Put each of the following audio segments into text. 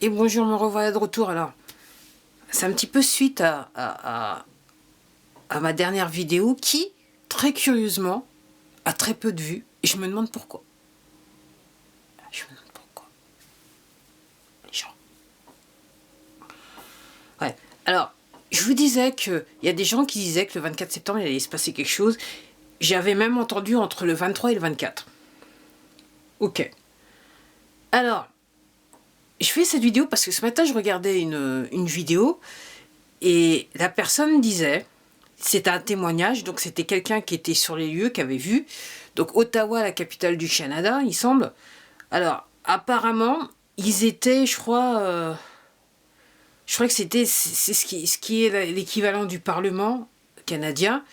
Et bonjour, me revoilà de retour. Alors, c'est un petit peu suite à ma dernière vidéo qui, très curieusement, a très peu de vues. Et je me demande pourquoi. Je me demande pourquoi. Les gens. Ouais. Alors, je vous disais qu'il y a des gens qui disaient que le 24 septembre, il allait se passer quelque chose. J'avais même entendu entre le 23 et le 24. Ok. Alors, je fais cette vidéo parce que ce matin, je regardais une vidéo et la personne disait, c'était un témoignage, donc c'était quelqu'un qui était sur les lieux, qui avait vu, donc Ottawa, la capitale du Canada, il semble. Alors, apparemment, ils étaient, je crois que c'est ce qui est l'équivalent du Parlement canadien,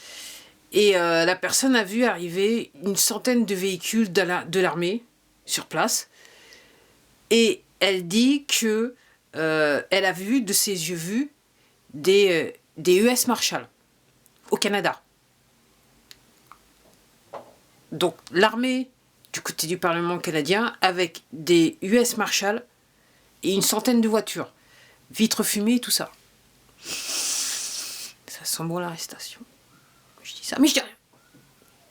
et la personne a vu arriver une centaine de véhicules de l'armée sur place, et elle dit que elle a vu de ses yeux vus des US Marshall au Canada. Donc l'armée du côté du Parlement canadien avec des US Marshall et une centaine de voitures, vitres fumées et tout ça. Ça sent bon l'arrestation. Je dis ça, mais je dis rien.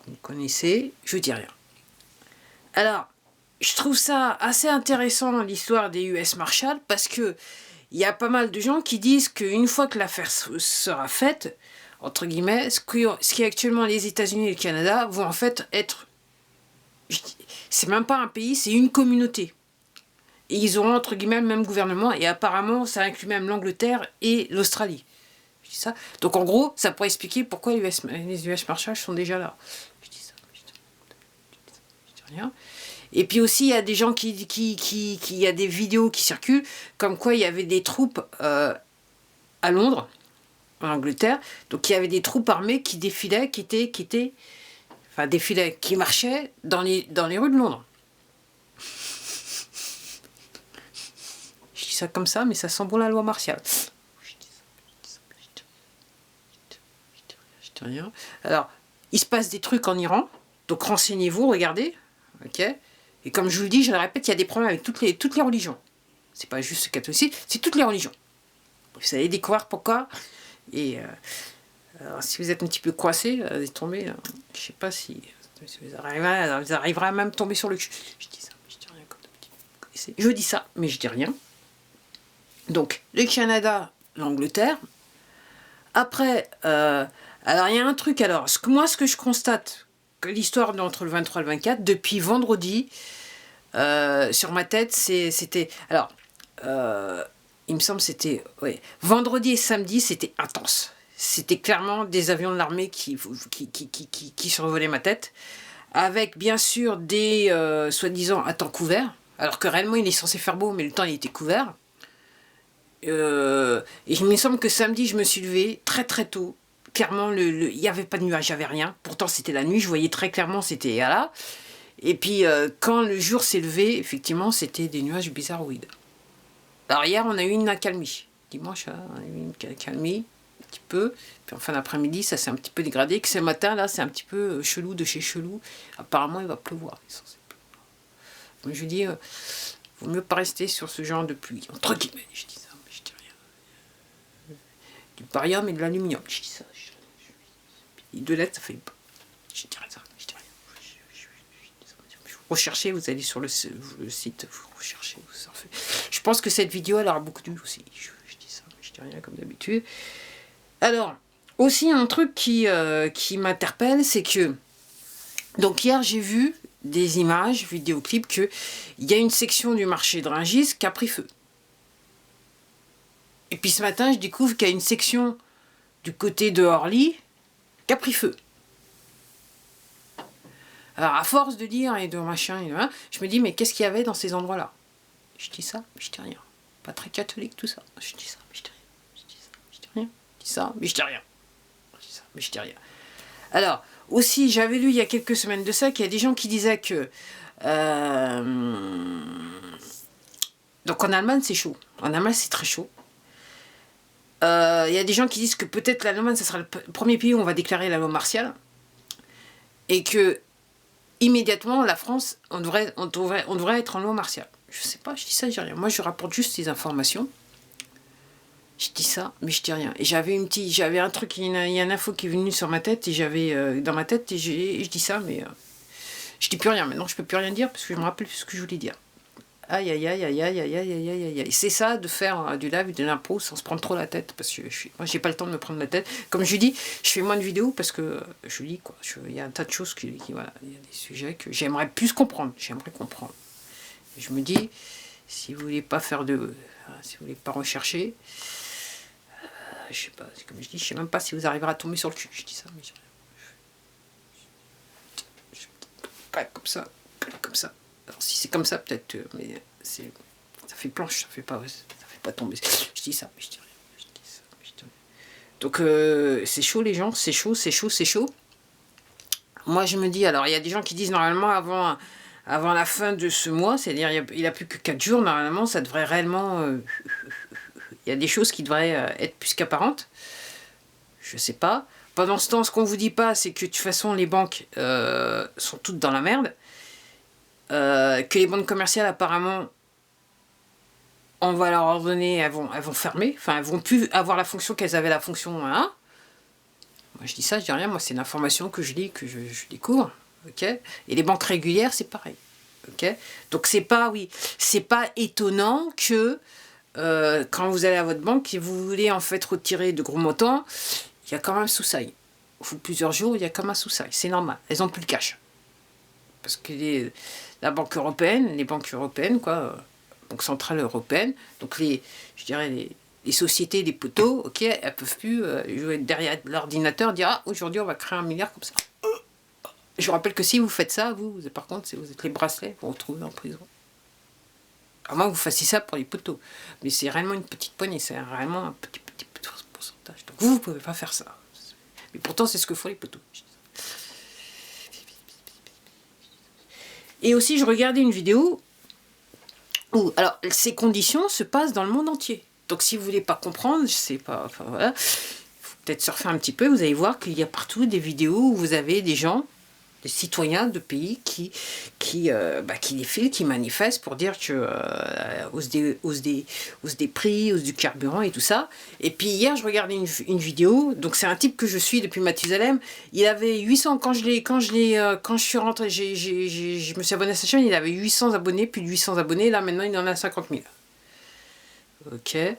Vous me connaissez, je dis rien. Alors, je trouve ça assez intéressant l'histoire des US Marshall parce que il y a pas mal de gens qui disent qu'une fois que l'affaire sera faite, entre guillemets, ce qui est actuellement les États-Unis et le Canada vont en fait être... C'est même pas un pays, c'est une communauté. Et ils auront entre guillemets le même gouvernement et apparemment ça inclut même l'Angleterre et l'Australie. Je dis ça. Donc en gros, ça pourrait expliquer pourquoi les US Marshall sont déjà là. Je dis ça, je dis rien. Et puis aussi, il y a des gens il y a des vidéos qui circulent, comme quoi il y avait des troupes à Londres, en Angleterre, donc il y avait des troupes armées qui défilaient, qui marchaient dans les rues de Londres. Je dis ça comme ça, mais ça sent bon la loi martiale. Je dis rien. Alors, il se passe des trucs en Iran, donc renseignez-vous, regardez, ok. Et comme je vous le dis, je le répète, il y a des problèmes avec toutes les religions. C'est pas juste le catholicisme, c'est toutes les religions. Vous allez découvrir pourquoi. Et alors, si vous êtes un petit peu coincé, vous allez tomber. Je sais pas si vous arriverez à même tomber sur le cul. Je dis ça, mais je dis rien comme d'habitude. Je dis ça, mais je dis rien. Donc, le Canada, l'Angleterre. Après, alors il y a un truc. Alors, ce que je constate, que l'histoire entre le 23 et le 24, depuis vendredi, sur ma tête, c'était... Alors, il me semble que c'était... Ouais, vendredi et samedi, c'était intense. C'était clairement des avions de l'armée qui survolaient ma tête, avec bien sûr des soi-disant à temps couvert, alors que réellement il est censé faire beau, mais le temps il était couvert. Et il me semble que samedi, je me suis levée très très tôt. Clairement, il n'y avait pas de nuages, il n'y avait rien. Pourtant, c'était la nuit, je voyais très clairement, c'était là. Et puis, quand le jour s'est levé, effectivement, c'était des nuages bizarroïdes. Alors hier, on a eu une accalmie. Dimanche, on a eu une accalmie, un petit peu. Puis en fin d'après-midi, ça s'est un petit peu dégradé. Que ce matin, là, c'est un petit peu chelou de chez chelou. Apparemment, il va pleuvoir. Donc je dis, vaut mieux pas rester sur ce genre de pluie. Entre guillemets, je dis ça, mais je dis rien. Du barium et de l'aluminium, je dis ça. Et de l'aide, ça fait pas. Je dis rien, je dis rien. Vous recherchez, vous allez sur le site, vous recherchez, vous surfez. Je pense que cette vidéo, elle aura beaucoup de vues aussi. Je dis ça, mais je dis rien comme d'habitude. Alors, aussi un truc qui m'interpelle, c'est que... Donc hier, j'ai vu des images, vidéoclips, qu'il y a une section du marché de Rungis qui a pris feu. Et puis ce matin, je découvre qu'il y a une section du côté de Orly qui a pris feu. Alors à force de dire et de machin, et de machin, je me dis mais qu'est-ce qu'il y avait dans ces endroits-là? Je dis ça, mais je dis rien. Pas très catholique tout ça. Je dis ça, mais je dis rien. Je dis ça, mais je dis rien. Je dis ça, mais je dis rien. Je dis ça, mais je dis rien. Alors, aussi, j'avais lu il y a quelques semaines de ça qu'il y a des gens qui disaient que... Donc en Allemagne, c'est chaud. En Allemagne, c'est très chaud. Il y a des gens qui disent que peut-être l'Allemagne, ce sera le premier pays où on va déclarer la loi martiale. Et que, immédiatement, la France, on devrait être en loi martiale. Je sais pas, je dis ça, je dis rien. Moi, je rapporte juste les informations. Je dis ça, mais je dis rien. Et j'avais un truc, il y a une info qui est venue sur ma tête, et j'avais dans ma tête, et je dis ça, mais je dis plus rien. Maintenant, je peux plus rien dire, parce que je me rappelle plus ce que je voulais dire. Aïe, aïe, aïe, aïe, aïe, aïe, aïe, aïe, aïe, aïe. C'est ça, de faire du live, de l'impro, sans se prendre trop la tête, parce que moi, j'ai pas le temps de me prendre la tête. Comme je dis, je fais moins de vidéos, parce que je lis, quoi. Il y a un tas de choses voilà, il y a des sujets que j'aimerais plus comprendre. J'aimerais comprendre. Et je me dis, si vous voulez pas faire si vous voulez pas rechercher, je sais pas, comme je dis, je sais même pas si vous arriverez à tomber sur le cul. Je dis ça, mais pas comme ça, comme ça. Alors si c'est comme ça, peut-être, mais ça fait planche, ça fait pas tomber. Je dis ça, mais je dis rien. Je dis ça, mais je dis rien. Donc c'est chaud les gens, c'est chaud, c'est chaud, c'est chaud. Moi je me dis, alors il y a des gens qui disent normalement avant la fin de ce mois, c'est-à-dire il a plus que 4 jours, normalement ça devrait réellement... il y a des choses qui devraient être plus qu'apparentes. Je sais pas. Pendant ce temps, ce qu'on vous dit pas, c'est que de toute façon, les banques sont toutes dans la merde. Que les banques commerciales, apparemment, on va leur ordonner, elles vont fermer. Enfin, elles vont plus avoir la fonction qu'elles avaient la fonction 1. Moi, je dis ça, je dis rien. Moi, c'est une information que je lis, que je découvre. Ok. Et les banques régulières, c'est pareil. Ok. Donc, c'est pas étonnant que quand vous allez à votre banque et vous voulez en fait retirer de gros montants, il y a quand même sous-sail. Au bout de plusieurs jours, il y a quand même un sous-sail. C'est normal. Elles n'ont plus le cash. Parce que la banque européenne, les banques européennes, quoi, Banque centrale européenne, donc je dirais les sociétés, les poteaux, ok, elles peuvent plus jouer derrière l'ordinateur, dire ah, aujourd'hui on va créer 1 milliard comme ça. Je vous rappelle que si vous faites ça, par contre, vous êtes les bracelets, vous vous retrouvez en prison. À moins que vous fassiez ça pour les poteaux. Mais c'est réellement une petite poignée, c'est réellement un petit pourcentage. Donc vous ne pouvez pas faire ça. Mais pourtant, c'est ce que font les poteaux. Et aussi, je regardais une vidéo où, alors, ces conditions se passent dans le monde entier. Donc si vous voulez pas comprendre, je sais pas, enfin voilà, faut peut-être surfer un petit peu, vous allez voir qu'il y a partout des vidéos où vous avez des gens, des citoyens de pays qui défilent, qui manifestent pour dire que hausse des prix, hausse du carburant et tout ça. Et puis hier, je regardais une vidéo, donc c'est un type que je suis depuis Mathusalem, il avait 800, quand je suis rentré, je me suis abonné à sa chaîne, il avait 800 abonnés, plus de 800 abonnés, là maintenant il en a 50 000. Ok. Et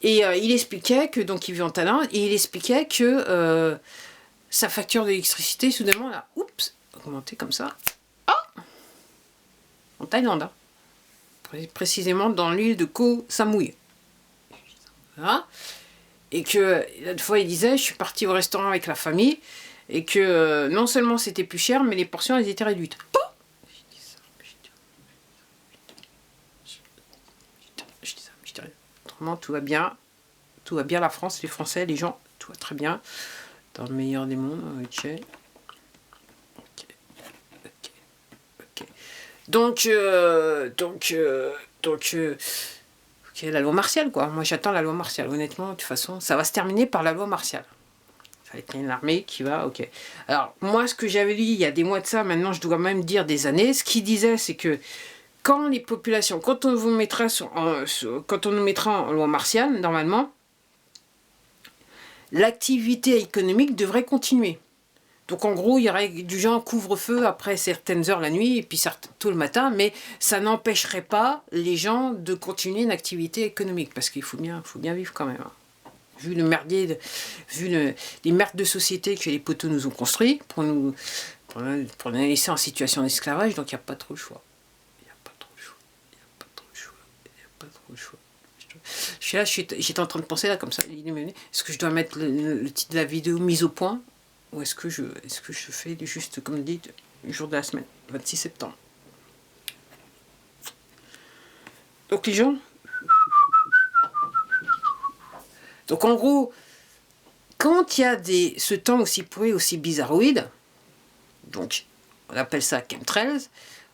il expliquait que, donc il vit en Thaïlande, et il expliquait que sa facture d'électricité, soudainement, là, oups, augmenté comme ça. Ah, en Thaïlande, hein. Précisément dans l'île de Koh Samui. Hein. Et que, l'autre fois, il disait, je suis parti au restaurant avec la famille, et que non seulement c'était plus cher, mais les portions, elles étaient réduites. Oh, je dis ça. Autrement, tout va bien, la France, les Français, les gens, tout va très bien. Dans le meilleur des mondes, ok. Donc, la loi martiale, quoi. Moi, j'attends la loi martiale. Honnêtement, de toute façon, ça va se terminer par la loi martiale. Ça va être une armée qui va, ok. Alors, moi, ce que j'avais lu il y a des mois de ça, maintenant, je dois même dire des années, ce qu'il disait, c'est que quand les populations, quand on nous mettra en loi martiale, normalement, l'activité économique devrait continuer. Donc en gros, il y aurait du genre couvre-feu après certaines heures la nuit et puis tôt le matin, mais ça n'empêcherait pas les gens de continuer une activité économique parce qu'il faut bien vivre quand même. Vu le merdier, les merdes de société que les poteaux nous ont construits pour nous laisser en situation d'esclavage, donc il n'y a pas trop le choix. Je suis là, j'étais en train de penser là comme ça. Est-ce que je dois mettre le titre de la vidéo mise au point ou est-ce que je fais juste comme dit le jour de la semaine, 26 septembre. Donc les gens. Donc en gros, quand il y a ce temps aussi pourri, aussi bizarroïde, donc on appelle ça chemtrails,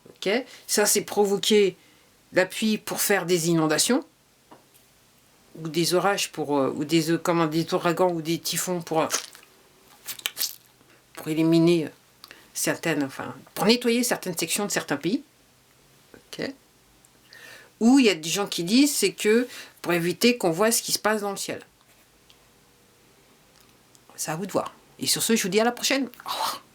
ok, ça c'est provoquer la pluie pour faire des inondations. Ou des orages ou des ouragans ou des typhons pour éliminer pour nettoyer certaines sections de certains pays. Ok. Ou il y a des gens qui disent c'est que pour éviter qu'on voit ce qui se passe dans le ciel. C'est à vous de voir. Et sur ce, je vous dis à la prochaine. Au revoir.